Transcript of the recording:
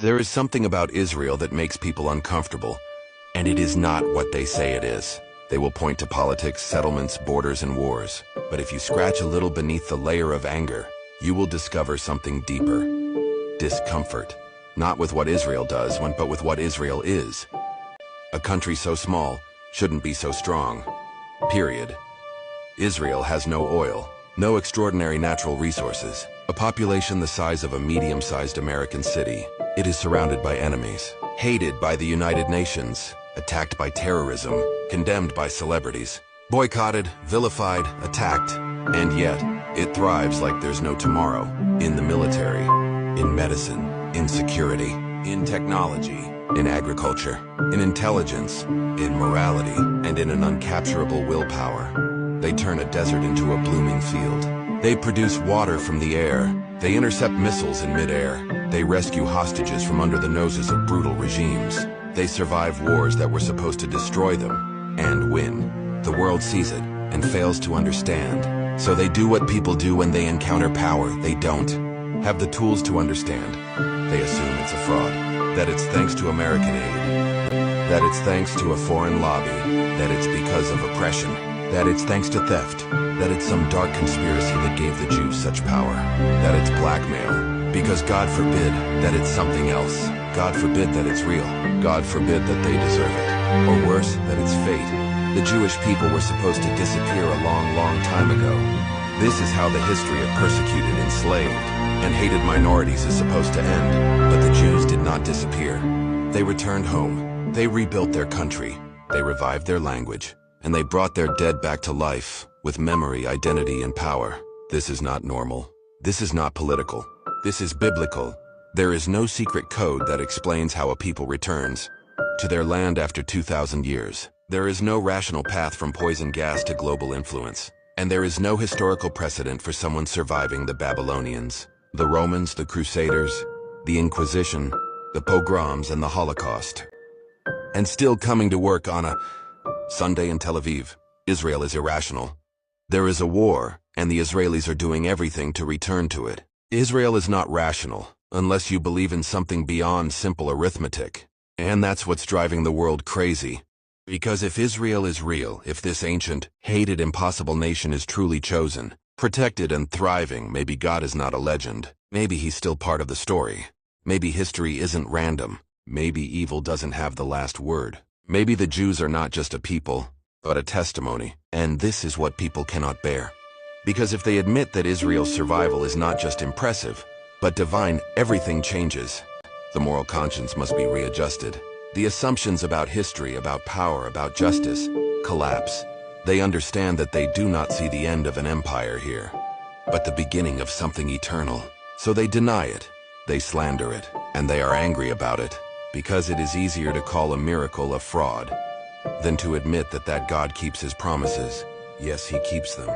There is something about Israel that makes people uncomfortable, and it is not what they say it is. They will point to politics, settlements, borders, and wars. But if you scratch a little beneath the layer of anger, you will discover something deeper. Discomfort. Not with what Israel does, but with what Israel is. A country so small shouldn't be so strong. Period. Israel has no oil, no extraordinary natural resources, a population the size of a medium-sized American city. It is surrounded by enemies, hated by the United Nations, attacked by terrorism, condemned by celebrities, boycotted, vilified, attacked, and yet it thrives like there's no tomorrow. In the military, in medicine, in security, in technology, in agriculture, in intelligence, in morality, and in an uncapturable willpower. They turn a desert into a blooming field. They produce water from the air. They intercept missiles in midair. They rescue hostages from under the noses of brutal regimes. They survive wars that were supposed to destroy them, and win. The world sees it and fails to understand. So they do what people do when they encounter power. They don't have the tools to understand. They assume it's a fraud, that it's thanks to American aid, that it's thanks to a foreign lobby, that it's because of oppression, that it's thanks to theft, that it's some dark conspiracy that gave the Jews such power, that it's blackmail, because God forbid that it's something else. God forbid that it's real. God forbid that they deserve it. Or worse, that it's fate. The Jewish people were supposed to disappear a long, long time ago. This is how the history of persecuted, enslaved, and hated minorities is supposed to end. But the Jews did not disappear. They returned home. They rebuilt their country. They revived their language. And they brought their dead back to life, with memory, identity, and power. This is not normal. This is not political. This is biblical. There is no secret code that explains how a people returns to their land after 2,000 years. There is no rational path from poison gas to global influence. And there is no historical precedent for someone surviving the Babylonians, the Romans, the Crusaders, the Inquisition, the pogroms, and the Holocaust. And still coming to work on a Sunday in Tel Aviv. Israel is irrational. There is a war, and the Israelis are doing everything to return to it. Israel is not rational, unless you believe in something beyond simple arithmetic. And that's what's driving the world crazy. Because if Israel is real, if this ancient, hated, impossible nation is truly chosen, protected and thriving, maybe God is not a legend. Maybe he's still part of the story. Maybe history isn't random. Maybe evil doesn't have the last word. Maybe the Jews are not just a people, but a testimony. And this is what people cannot bear. Because if they admit that Israel's survival is not just impressive, but divine, everything changes. The moral conscience must be readjusted. The assumptions about history, about power, about justice, collapse. They understand that they do not see the end of an empire here, but the beginning of something eternal. So they deny it, they slander it, and they are angry about it, because it is easier to call a miracle a fraud than to admit that God keeps his promises. Yes, he keeps them.